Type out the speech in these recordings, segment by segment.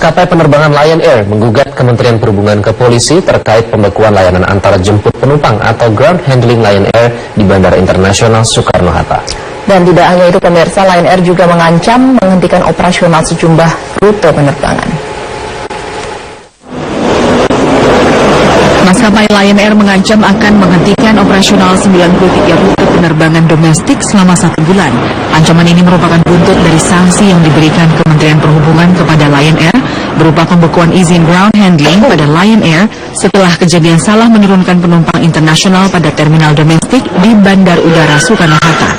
Maskapai penerbangan Lion Air menggugat Kementerian Perhubungan ke polisi terkait pembekuan layanan antara jemput penumpang atau ground handling Lion Air di Bandara Internasional Soekarno-Hatta. Dan tidak hanya itu pemirsa, Lion Air juga mengancam menghentikan operasional sejumlah rute penerbangan. Maskapai Lion Air mengancam akan menghentikan operasional 93 rute penerbangan domestik selama 1 bulan. Ancaman ini merupakan buntut dari sanksi yang diberikan Kementerian Perhubungan kepada Lion Air berupa pembekuan izin ground handling pada Lion Air setelah kejadian salah menurunkan penumpang internasional pada terminal domestik di Bandar Udara Soekarno-Hatta.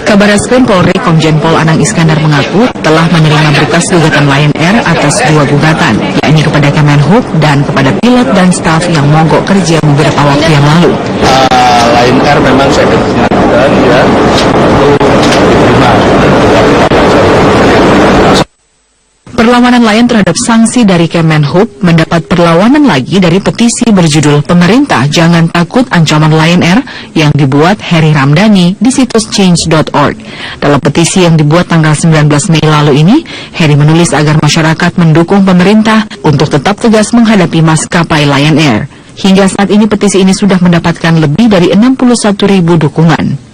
Kabar Reskrim Polri Komjen Pol Anang Iskandar mengaku telah menerima berkas gugatan Lion Air atas 2 gugatan, yakni kepada Kemenhub dan kepada pilot dan staf yang mogok kerja beberapa waktu yang lalu. Lion Air memang saya dengar ya, itu diterima. Perlawanan Lion terhadap sanksi dari Kemenhub mendapat perlawanan lagi dari petisi berjudul "Pemerintah Jangan Takut Ancaman Lion Air" yang dibuat Heri Ramdhani di situs change.org. Dalam petisi yang dibuat tanggal 19 Mei lalu ini, Heri menulis agar masyarakat mendukung pemerintah untuk tetap tegas menghadapi maskapai Lion Air. Hingga saat ini petisi ini sudah mendapatkan lebih dari 61.000 dukungan.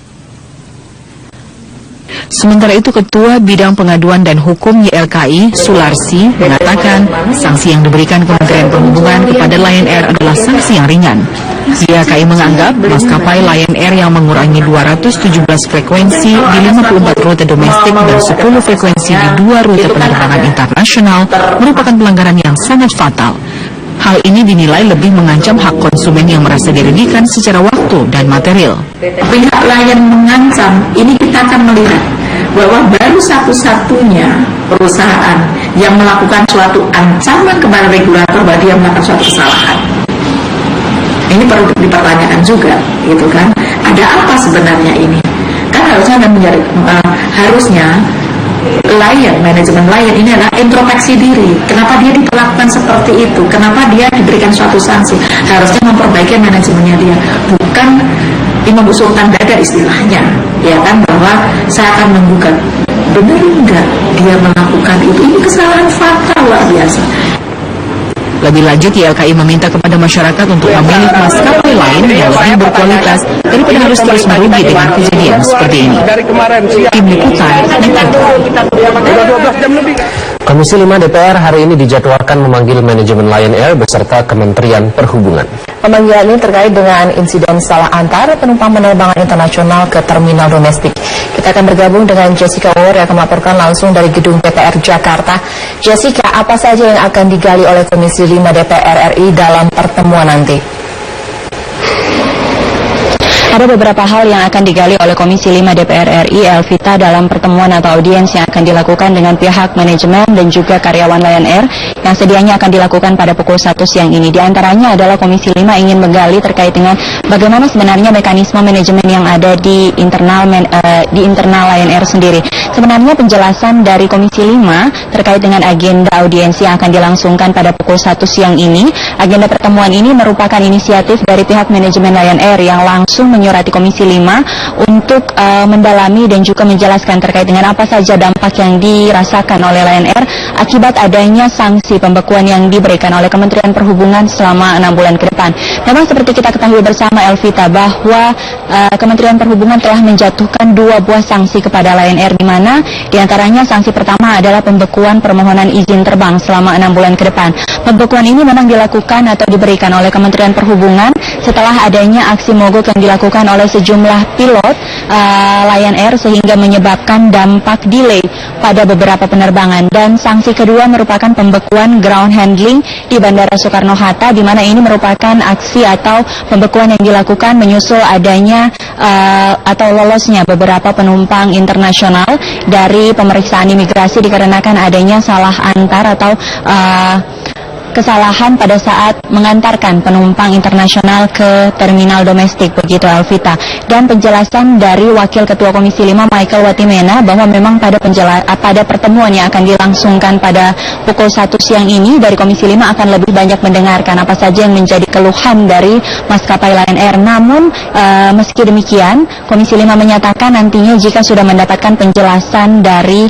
Sementara itu, Ketua Bidang Pengaduan dan Hukum YLKI, Sularsi, mengatakan sanksi yang diberikan Kementerian Perhubungan kepada Lion Air adalah sanksi yang ringan. YLKI menganggap maskapai Lion Air yang mengurangi 217 frekuensi di 54 rute domestik dan 10 frekuensi di 2 rute penerbangan internasional merupakan pelanggaran yang sangat fatal. Hal ini dinilai lebih mengancam hak konsumen yang merasa dirugikan secara waktu dan material. Pihak Lion mengancam, ini kita akan melihat bahwa baru satu-satunya perusahaan yang melakukan suatu ancaman kepada regulator bahwa dia melakukan suatu kesalahan. Ini perlu dipertanyakan juga, gitu kan? Ada apa sebenarnya ini? Kan harusnya Lion, manajemen Lion ini adalah introspeksi diri. Kenapa dia diperlakukan seperti itu? Kenapa dia diberikan suatu sanksi? Harusnya memperbaiki manajemennya dia, bukan membusungkan dada istilahnya, ya kan, bahwa saya akan menggugat. Benar enggak dia melakukan itu? Ini kesalahan fatal luar biasa. Lebih lanjut, YLKI meminta kepada masyarakat untuk memilih maskapai lain yang lebih berkualitas daripada harus terus merugi dengan kejadian seperti ini. Tim Liputan, Komisi 5 DPR hari ini dijadwalkan memanggil manajemen Lion Air beserta Kementerian Perhubungan. Pemanggilan ini terkait dengan insiden salah antar penumpang penerbangan internasional ke terminal domestik. Kita akan bergabung dengan Jessica War yang akan melaporkan langsung dari gedung DPR Jakarta. Jessica, apa saja yang akan digali oleh Komisi 5 DPR RI dalam pertemuan nanti? Ada beberapa hal yang akan digali oleh Komisi 5 DPR RI, Elvita, dalam pertemuan atau audiens yang akan dilakukan dengan pihak manajemen dan juga karyawan Lion Air yang sedianya akan dilakukan pada pukul 1 siang ini. Di antaranya adalah Komisi 5 ingin menggali terkait dengan bagaimana sebenarnya mekanisme manajemen yang ada di internal Lion Air sendiri. Sebenarnya penjelasan dari Komisi 5 terkait dengan agenda audiensi yang akan dilangsungkan pada pukul 1 siang ini. Agenda pertemuan ini merupakan inisiatif dari pihak manajemen Lion Air yang langsung menyurati Komisi 5 untuk mendalami dan juga menjelaskan terkait dengan apa saja dampak yang dirasakan oleh Lion Air akibat adanya sanksi pembekuan yang diberikan oleh Kementerian Perhubungan selama 6 bulan ke depan. Memang seperti kita ketahui bersama, Elvita, bahwa Kementerian Perhubungan telah menjatuhkan 2 buah sanksi kepada Lion Air, di mana diantaranya sanksi pertama adalah pembekuan permohonan izin terbang selama 6 bulan ke depan. Pembekuan ini memang dilakukan atau diberikan oleh Kementerian Perhubungan setelah adanya aksi mogok yang dilakukan oleh sejumlah pilot Lion Air sehingga menyebabkan dampak delay pada beberapa penerbangan. Dan sanksi kedua merupakan pembekuan ground handling di Bandara Soekarno-Hatta, di mana ini merupakan aksi atau pembekuan yang dilakukan menyusul adanya atau lolosnya beberapa penumpang internasional dari pemeriksaan imigrasi dikarenakan adanya salah antar atau kesalahan pada saat mengantarkan penumpang internasional ke terminal domestik, begitu Alvita. Dan penjelasan dari Wakil Ketua Komisi 5 Michael Watimena bahwa memang pada pertemuan yang akan dilangsungkan pada pukul 1 siang ini dari Komisi 5 akan lebih banyak mendengarkan apa saja yang menjadi keluhan dari maskapai Lion Air. Namun meski demikian, Komisi 5 menyatakan nantinya jika sudah mendapatkan penjelasan dari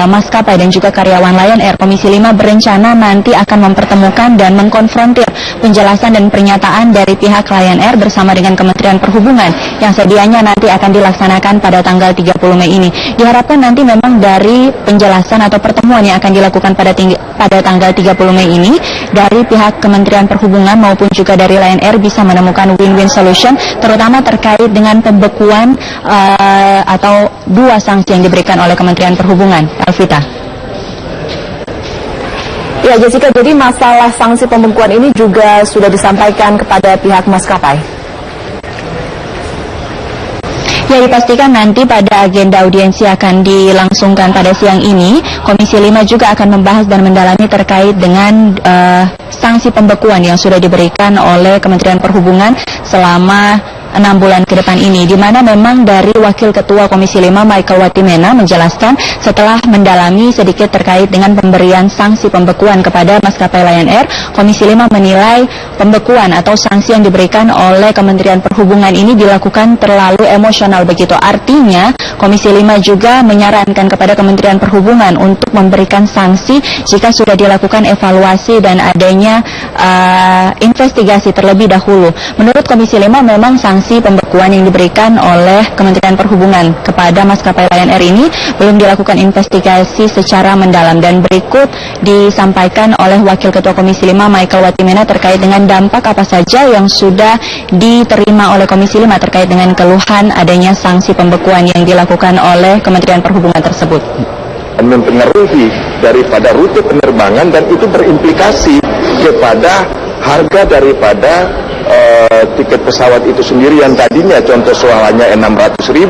maskapai dan juga karyawan Lion Air, Komisi 5 berencana nanti akan mempertemukan dan mengkonfrontir penjelasan dan pernyataan dari pihak Lion Air bersama dengan Kementerian Perhubungan yang sedianya nanti akan dilaksanakan pada tanggal 30 Mei ini. Diharapkan nanti memang dari penjelasan atau pertemuan yang akan dilakukan pada tanggal 30 Mei ini dari pihak Kementerian Perhubungan maupun juga dari Lion Air bisa menemukan win-win solution, terutama terkait dengan pembekuan atau 2 sanksi yang diberikan oleh Kementerian Perhubungan. Alvita. Ya Jessica, jadi masalah sanksi pembekuan ini juga sudah disampaikan kepada pihak maskapai. Ya, dipastikan nanti pada agenda audiensi akan dilangsungkan pada siang ini, Komisi 5 juga akan membahas dan mendalami terkait dengan sanksi pembekuan yang sudah diberikan oleh Kementerian Perhubungan selama 6 bulan ke depan ini, di mana memang dari Wakil Ketua Komisi 5 Michael Watimena menjelaskan setelah mendalami sedikit terkait dengan pemberian sanksi pembekuan kepada maskapai Lion Air, Komisi 5 menilai pembekuan atau sanksi yang diberikan oleh Kementerian Perhubungan ini dilakukan terlalu emosional begitu. Artinya, Komisi 5 juga menyarankan kepada Kementerian Perhubungan untuk memberikan sanksi jika sudah dilakukan evaluasi dan adanya investigasi terlebih dahulu. Menurut Komisi 5 memang sanksi pembekuan yang diberikan oleh Kementerian Perhubungan kepada maskapai Lion Air ini belum dilakukan investigasi secara mendalam, dan berikut disampaikan oleh Wakil Ketua Komisi 5 Michael Watimena terkait dengan dampak apa saja yang sudah diterima oleh Komisi 5 terkait dengan keluhan adanya sanksi pembekuan yang dilakukan oleh Kementerian Perhubungan tersebut. Mempengaruhi daripada rute penerbangan dan itu berimplikasi kepada harga daripada tiket pesawat itu sendiri yang tadinya contoh soalnya 600.000,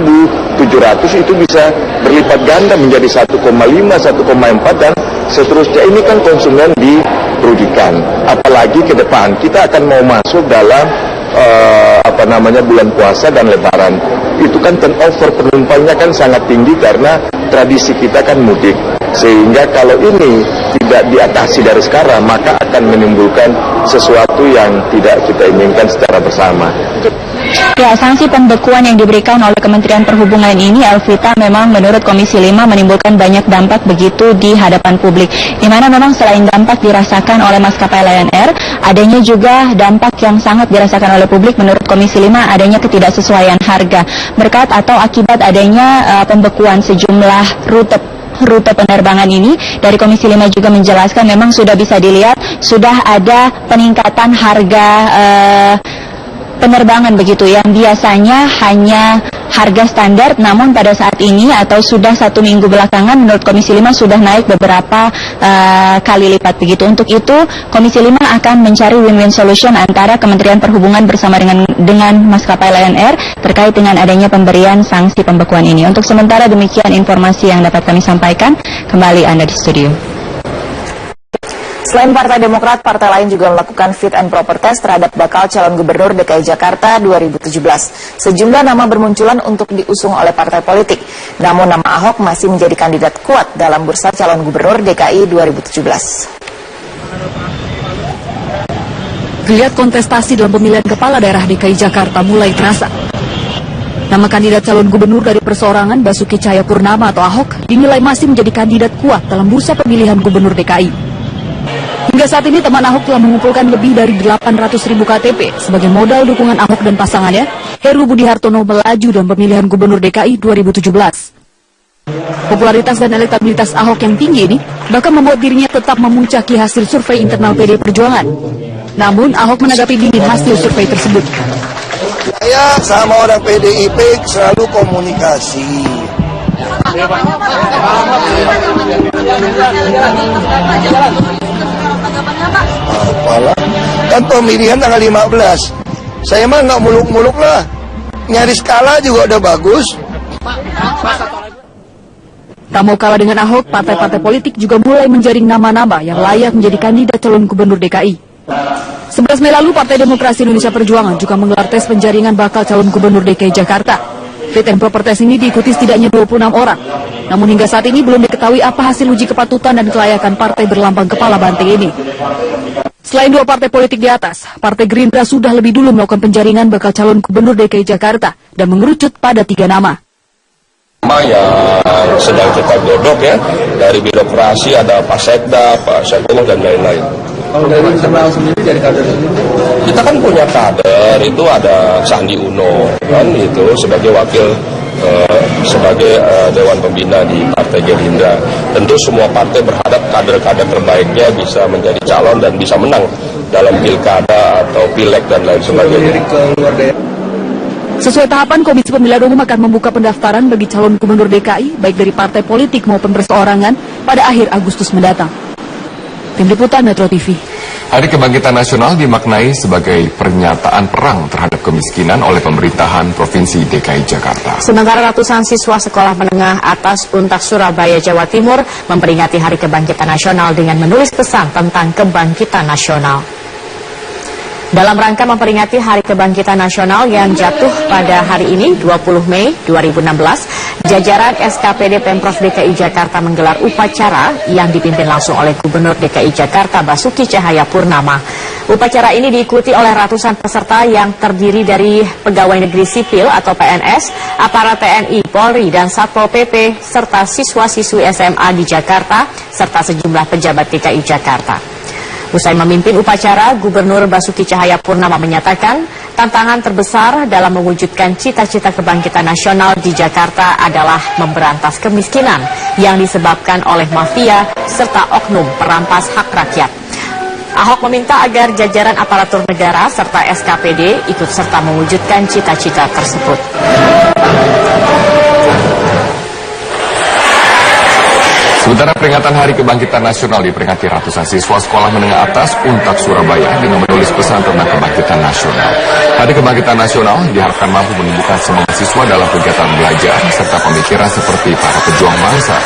700 itu bisa berlipat ganda menjadi 1,5, 1,4 dan seterusnya. Ini kan konsumen dirugikan. Apalagi ke depan kita akan mau masuk dalam bulan puasa dan lebaran. Itu kan turnover penumpangnya kan sangat tinggi karena tradisi kita kan mudik. Sehingga kalau ini tidak diatasi dari sekarang, maka akan menimbulkan sesuatu yang tidak kita inginkan secara bersama. Ya, sanksi pembekuan yang diberikan oleh Kementerian Perhubungan ini, Alvita, memang menurut Komisi 5 menimbulkan banyak dampak begitu di hadapan publik. Di mana memang selain dampak dirasakan oleh maskapai Lion Air, adanya juga dampak yang sangat dirasakan oleh publik menurut Komisi 5 adanya ketidaksesuaian harga berkat atau akibat adanya pembekuan sejumlah rute penerbangan ini. Dari Komisi 5 juga menjelaskan memang sudah bisa dilihat sudah ada peningkatan harga penerbangan begitu yang biasanya hanya harga standar, namun pada saat ini atau sudah 1 minggu belakangan menurut Komisi 5 sudah naik beberapa kali lipat begitu. Untuk itu Komisi 5 akan mencari win-win solution antara Kementerian Perhubungan bersama dengan maskapai Lion Air terkait dengan adanya pemberian sanksi pembekuan ini. Untuk sementara demikian informasi yang dapat kami sampaikan. Kembali Anda di studio. Selain Partai Demokrat, partai lain juga melakukan fit and proper test terhadap bakal calon gubernur DKI Jakarta 2017. Sejumlah nama bermunculan untuk diusung oleh partai politik. Namun nama Ahok masih menjadi kandidat kuat dalam bursa calon gubernur DKI 2017. Geliat kontestasi dalam pemilihan kepala daerah DKI Jakarta mulai terasa. Nama kandidat calon gubernur dari perseorangan Basuki Cahayapurnama atau Ahok dinilai masih menjadi kandidat kuat dalam bursa pemilihan gubernur DKI. Hingga saat ini teman Ahok telah mengumpulkan lebih dari 800.000 KTP sebagai modal dukungan Ahok dan pasangannya, Heru Budi Hartono, melaju dalam pemilihan gubernur DKI 2017. Popularitas dan elektabilitas Ahok yang tinggi ini bahkan membuat dirinya tetap memuncaki hasil survei internal PD Perjuangan. Namun Ahok menanggapi dingin hasil survei tersebut. Saya sama orang PDIP selalu komunikasi. Apalah, kan pemilihan tanggal 15. Saya mah nggak muluk-muluk lah. Nyaris kalah juga udah bagus. Tak mau kalah dengan Ahok, partai-partai politik juga mulai menjaring nama-nama yang layak menjadi kandidat calon gubernur DKI. 11 Mei lalu, Partai Demokrasi Indonesia Perjuangan juga menggelar tes penjaringan bakal calon gubernur DKI Jakarta. Fit and proper test ini diikuti setidaknya 26 orang. Namun hingga saat ini belum diketahui apa hasil uji kepatutan dan kelayakan partai berlambang kepala banteng ini. Selain dua partai politik di atas, Partai Gerindra sudah lebih dulu melakukan penjaringan bakal calon gubernur DKI Jakarta dan mengerucut pada 3 nama. Yang sedang kita godok ya, dari birokrasi ada Pak Sekda, Pak Syakullah dan lain-lain. Kalau dari internal sendiri, dari kader sendiri? Kita kan punya kader, itu ada Sandi Uno, kan itu sebagai wakil, sebagai Dewan Pembina di Partai Gerindra. Tentu semua partai berharap kader-kader terbaiknya bisa menjadi calon dan bisa menang dalam pilkada atau pileg dan lain sebagainya. Sesuai tahapan, Komisi Pemilihan Umum akan membuka pendaftaran bagi calon gubernur DKI, baik dari partai politik maupun perseorangan, pada akhir Agustus mendatang. Tim Liputan Metro TV. Hari Kebangkitan Nasional dimaknai sebagai pernyataan perang terhadap kemiskinan oleh pemerintahan Provinsi DKI Jakarta. Sementara ratusan siswa sekolah menengah atas Untak Surabaya, Jawa Timur memperingati Hari Kebangkitan Nasional dengan menulis pesan tentang kebangkitan nasional. Dalam rangka memperingati Hari Kebangkitan Nasional yang jatuh pada hari ini, 20 Mei 2016, jajaran SKPD Pemprov DKI Jakarta menggelar upacara yang dipimpin langsung oleh Gubernur DKI Jakarta Basuki Cahayapurnama. Upacara ini diikuti oleh ratusan peserta yang terdiri dari pegawai negeri sipil atau PNS, aparat TNI, Polri, dan Satpol PP, serta siswa-siswi SMA di Jakarta, serta sejumlah pejabat DKI Jakarta. Usai memimpin upacara, Gubernur Basuki Cahayapurnama menyatakan tantangan terbesar dalam mewujudkan cita-cita kebangkitan nasional di Jakarta adalah memberantas kemiskinan yang disebabkan oleh mafia serta oknum perampas hak rakyat. Ahok meminta agar jajaran aparatur negara serta SKPD ikut serta mewujudkan cita-cita tersebut. Sementara peringatan Hari Kebangkitan Nasional diperingati ratusan siswa sekolah menengah atas Untak Surabaya dengan menulis pesan tentang kebangkitan nasional. Hari Kebangkitan Nasional diharapkan mampu menumbuhkan semangat siswa dalam kegiatan belajar serta pemikiran seperti para pejuang bangsa.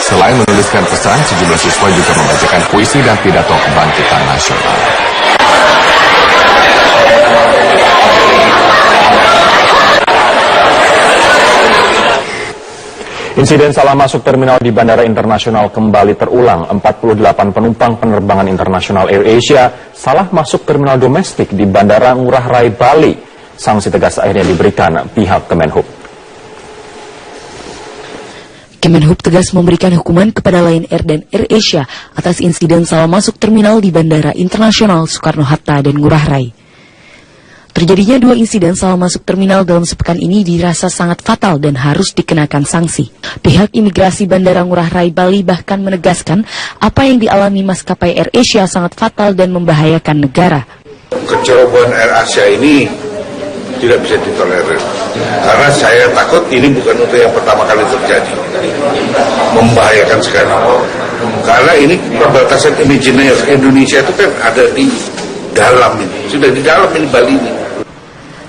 Selain menuliskan pesan, sejumlah siswa juga membacakan puisi dan pidato kebangkitan nasional. Insiden salah masuk terminal di Bandara Internasional kembali terulang. 48 penumpang penerbangan internasional AirAsia salah masuk terminal domestik di Bandara Ngurah Rai, Bali. Sanksi tegas akhirnya diberikan pihak Kemenhub. Kemenhub tegas memberikan hukuman kepada Lion Air dan AirAsia atas insiden salah masuk terminal di Bandara Internasional Soekarno-Hatta dan Ngurah Rai. Terjadinya 2 insiden salah masuk terminal dalam sepekan ini dirasa sangat fatal dan harus dikenakan sanksi. Pihak imigrasi Bandara Ngurah Rai, Bali bahkan menegaskan apa yang dialami maskapai AirAsia sangat fatal dan membahayakan negara. Kecerobohan AirAsia ini tidak bisa ditolerir. Karena saya takut ini bukan untuk yang pertama kali terjadi. Membahayakan sekali. Karena ini perbatasan imajiner Indonesia itu kan ada di dalam ini. Sudah di dalam ini Bali ini.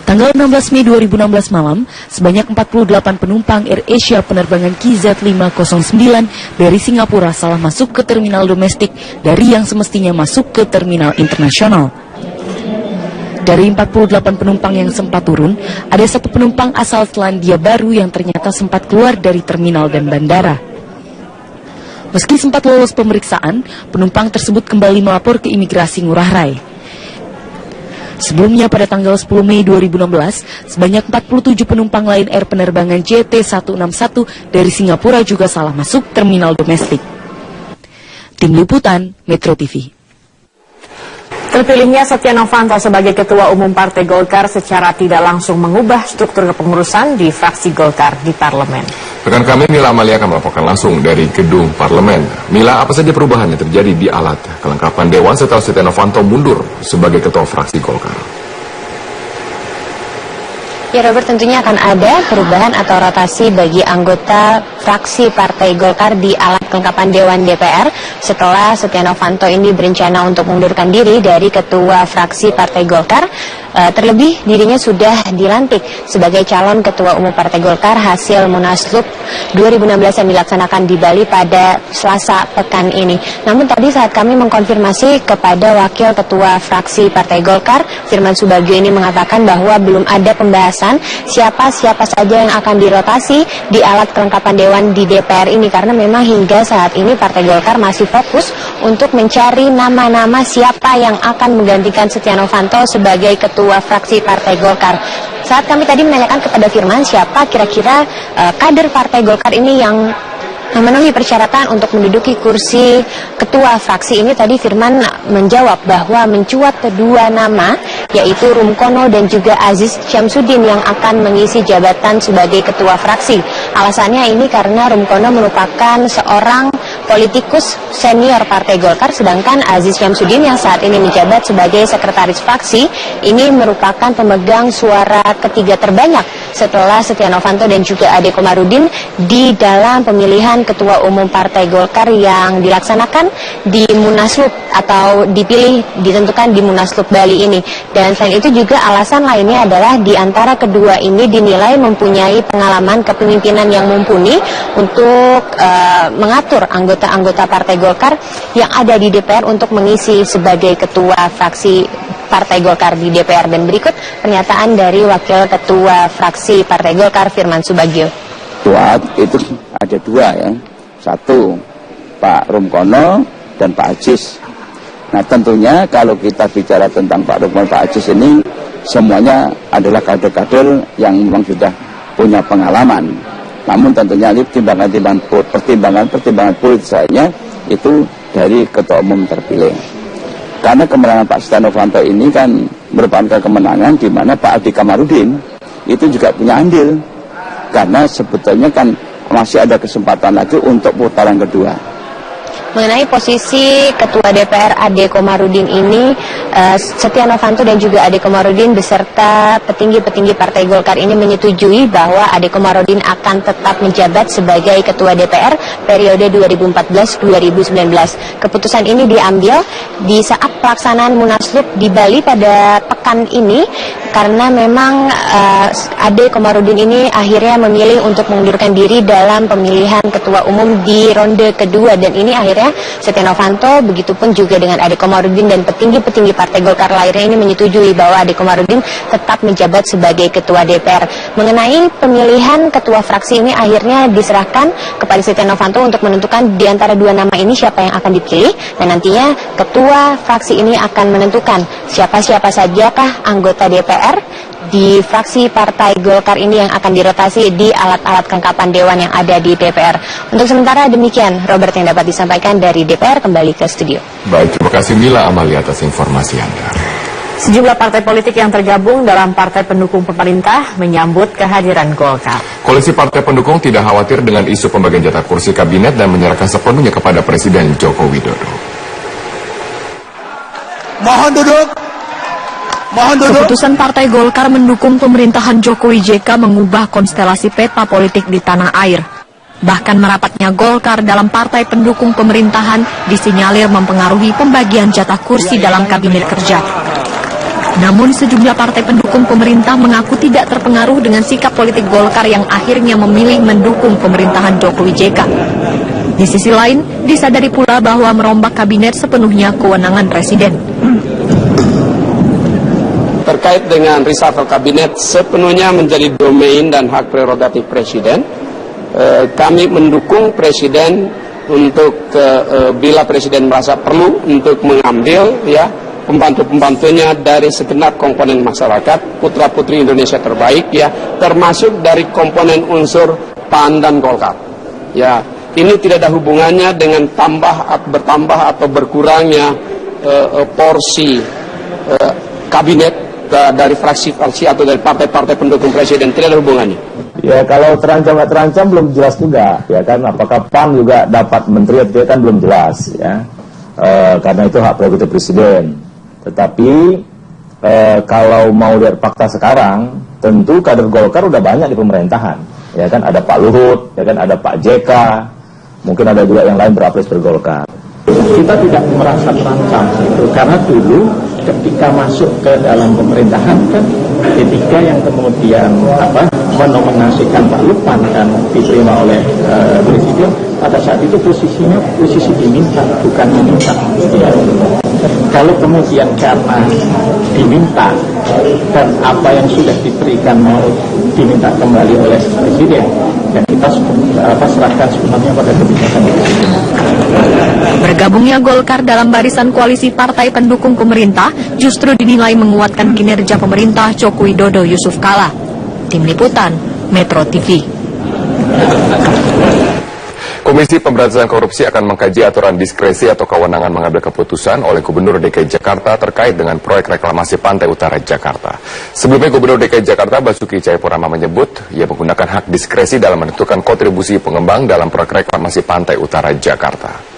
Tanggal 16 Mei 2016 malam, sebanyak 48 penumpang AirAsia penerbangan KZ509 dari Singapura salah masuk ke terminal domestik dari yang semestinya masuk ke terminal internasional. Dari 48 penumpang yang sempat turun, ada 1 penumpang asal Selandia Baru yang ternyata sempat keluar dari terminal dan bandara. Meski sempat lolos pemeriksaan, penumpang tersebut kembali melapor ke imigrasi Ngurah Rai. Sebelumnya pada tanggal 10 Mei 2016, sebanyak 47 penumpang Lion Air penerbangan JT161 dari Singapura juga salah masuk terminal domestik. Tim Liputan Metro TV. Terpilihnya Setia Novanto sebagai Ketua Umum Partai Golkar secara tidak langsung mengubah struktur kepengurusan di fraksi Golkar di Parlemen. Rekan kami Mila Amalia akan melaporkan langsung dari gedung Parlemen. Mila, apa saja perubahan yang terjadi di alat kelengkapan Dewan setelah Setia Novanto mundur sebagai Ketua Fraksi Golkar? Ya Robert, tentunya akan ada perubahan atau rotasi bagi anggota fraksi Partai Golkar di alat kelengkapan Dewan DPR setelah Setia Novanto ini berencana untuk mengundurkan diri dari Ketua Fraksi Partai Golkar. Terlebih dirinya sudah dilantik sebagai calon Ketua Umum Partai Golkar hasil Munaslup 2016 yang dilaksanakan di Bali pada Selasa pekan ini. Namun tadi saat kami mengkonfirmasi kepada Wakil Ketua Fraksi Partai Golkar, Firman Subagio, ini mengatakan bahwa belum ada pembahasan siapa saja yang akan dirotasi di alat kelengkapan Dewan di DPR ini, karena memang hingga saat ini Partai Golkar masih fokus untuk mencari nama-nama siapa yang akan menggantikan Setia Novanto sebagai Ketua Fraksi Partai Golkar. Saat kami tadi menanyakan kepada Firman siapa kira-kira kader Partai Golkar ini yang memenuhi persyaratan untuk menduduki kursi ketua fraksi ini, tadi Firman menjawab bahwa mencuat kedua nama, yaitu Rumkono dan juga Aziz Syamsuddin yang akan mengisi jabatan sebagai ketua fraksi. Alasannya ini karena Rumkono merupakan seorang politikus senior Partai Golkar, sedangkan Aziz Syamsuddin yang saat ini menjabat sebagai sekretaris fraksi ini merupakan pemegang suara ketiga terbanyak setelah Setia Novanto dan juga Ade Komarudin di dalam pemilihan Ketua Umum Partai Golkar yang dilaksanakan di Munaslup atau ditentukan di Munaslup Bali ini. Dan selain itu juga alasan lainnya adalah di antara kedua ini dinilai mempunyai pengalaman kepemimpinan yang mumpuni untuk mengatur anggota-anggota Partai Golkar yang ada di DPR untuk mengisi sebagai ketua fraksi Partai Golkar di DPR. Dan berikut pernyataan dari Wakil Ketua Fraksi Partai Golkar, Firman Subagio. Itu ada dua ya, satu Pak Rumkono dan Pak Aziz. Nah tentunya kalau kita bicara tentang Pak Rumkono, Pak Aziz ini semuanya adalah kader-kader yang memang sudah punya pengalaman. Namun tentunya ini pertimbangan politis saya itu dari Ketua Umum terpilih. Karena kemenangan Pak Setia Novanto ini kan merupakan kemenangan di mana Pak Ade Komarudin itu juga punya andil. Karena sebetulnya kan masih ada kesempatan lagi untuk putaran kedua. Mengenai posisi Ketua DPR Ade Komarudin ini, Setia Novanto dan juga Ade Komarudin beserta petinggi-petinggi Partai Golkar ini menyetujui bahwa Ade Komarudin akan tetap menjabat sebagai Ketua DPR periode 2014-2019. Keputusan ini diambil di saat pelaksanaan Munaslup di Bali pada pekan ini, karena memang Ade Komarudin ini akhirnya memilih untuk mengundurkan diri dalam pemilihan Ketua Umum di ronde kedua, dan ini akhirnya Setia Novanto begitupun juga dengan Ade Komarudin dan petinggi-petinggi Partai Golkar lainnya ini menyetujui bahwa Ade Komarudin tetap menjabat sebagai Ketua DPR. Mengenai pemilihan Ketua Fraksi ini akhirnya diserahkan kepada Setia Novanto untuk menentukan di antara dua nama ini siapa yang akan dipilih, dan nantinya Ketua Fraksi ini akan menentukan siapa-siapa sajakah anggota DPR di fraksi Partai Golkar ini yang akan dirotasi di alat-alat kelengkapan Dewan yang ada di DPR. Untuk sementara demikian, Robert, yang dapat disampaikan dari DPR. Kembali ke studio. Baik, terima kasih Mila Amalia atas informasi Anda. Sejumlah partai politik yang tergabung dalam partai pendukung pemerintah menyambut kehadiran Golkar. Koalisi partai pendukung tidak khawatir dengan isu pembagian jatah kursi kabinet dan menyerahkan sepenuhnya kepada Presiden Joko Widodo. Mohon duduk. Keputusan Partai Golkar mendukung pemerintahan Jokowi JK mengubah konstelasi peta politik di tanah air. Bahkan merapatnya Golkar dalam partai pendukung pemerintahan disinyalir mempengaruhi pembagian jatah kursi dalam kabinet kerja. Namun sejumlah partai pendukung pemerintah mengaku tidak terpengaruh dengan sikap politik Golkar yang akhirnya memilih mendukung pemerintahan Jokowi JK. Di sisi lain, disadari pula bahwa merombak kabinet sepenuhnya kewenangan Presiden. Terkait dengan reshuffle kabinet sepenuhnya menjadi domain dan hak prerogatif Presiden. Kami mendukung Presiden untuk bila Presiden merasa perlu untuk mengambil pembantu-pembantunya dari segenap komponen masyarakat, putra-putri Indonesia terbaik termasuk dari komponen unsur PAN dan Golkar. Ini tidak ada hubungannya dengan bertambah atau berkurangnya porsi kabinet dari fraksi-fraksi atau dari partai-partai pendukung Presiden, tidak ada hubungannya. Ya kalau terancam belum jelas juga, ya kan, apakah PAN juga dapat menteri atau tidak kan belum jelas, ya, karena itu hak prerogatif Presiden. Tetapi kalau mau lihat fakta sekarang, tentu kader Golkar udah banyak di pemerintahan, ya kan, ada Pak Luhut, ya kan, ada Pak JK, mungkin ada juga yang lain berafiliasi per Golkar. Kita tidak merasa terancam, karena dulu ketika masuk ke dalam pemerintahan kan P3 yang kemudian menominasikan Pak Lukman dan diterima oleh Presiden, pada saat itu posisinya posisi diminta, bukan meminta. Ya. Kalau kemudian karena diminta dan apa yang sudah diberikan mau diminta kembali oleh Presiden, dan kita serahkan sebenarnya pada kebijakan itu. Bergabungnya Golkar dalam barisan koalisi partai pendukung pemerintah justru dinilai menguatkan kinerja pemerintah Joko Widodo Yusuf Kala. Tim Liputan, Metro TV. Komisi Pemberantasan Korupsi akan mengkaji aturan diskresi atau kewenangan mengambil keputusan oleh Gubernur DKI Jakarta terkait dengan proyek reklamasi Pantai Utara Jakarta. Sebelumnya Gubernur DKI Jakarta Basuki Cahayapurnama menyebut ia menggunakan hak diskresi dalam menentukan kontribusi pengembang dalam proyek reklamasi Pantai Utara Jakarta.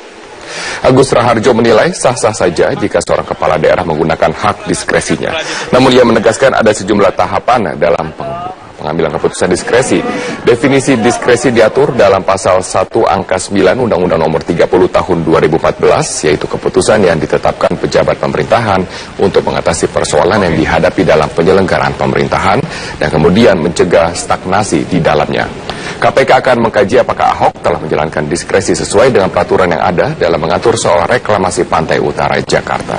Agus Raharjo menilai sah-sah saja jika seorang kepala daerah menggunakan hak diskresinya. Namun ia menegaskan ada sejumlah tahapan dalam pengambilan keputusan diskresi. Definisi diskresi diatur dalam pasal 1 angka 9 Undang-Undang Nomor 30 Tahun 2014, yaitu keputusan yang ditetapkan pejabat pemerintahan untuk mengatasi persoalan yang dihadapi dalam penyelenggaraan pemerintahan dan kemudian mencegah stagnasi di dalamnya. KPK akan mengkaji apakah Ahok telah menjalankan diskresi sesuai dengan peraturan yang ada dalam mengatur soal reklamasi Pantai Utara Jakarta.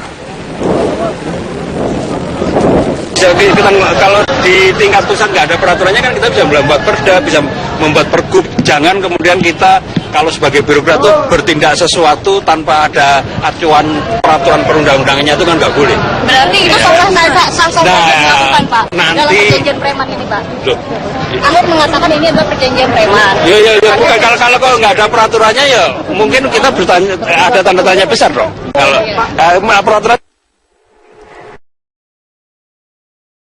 Jadi kalau di tingkat pusat nggak ada peraturannya kan kita bisa membuat perda, bisa membuat pergub. Jangan kemudian kita kalau sebagai birokrat itu bertindak sesuatu tanpa ada acuan peraturan perundang-undangannya itu kan nggak boleh. Berarti itu sah-sah dilakukan Pak nanti, dalam perjanjian preman ini Pak. Loh. Ahok mengatakan ini adalah perjanjian preman. Ya, bukan kalau nggak ada peraturannya ya mungkin kita bertanya, ada tanda tanya besar dong. Kalau peraturan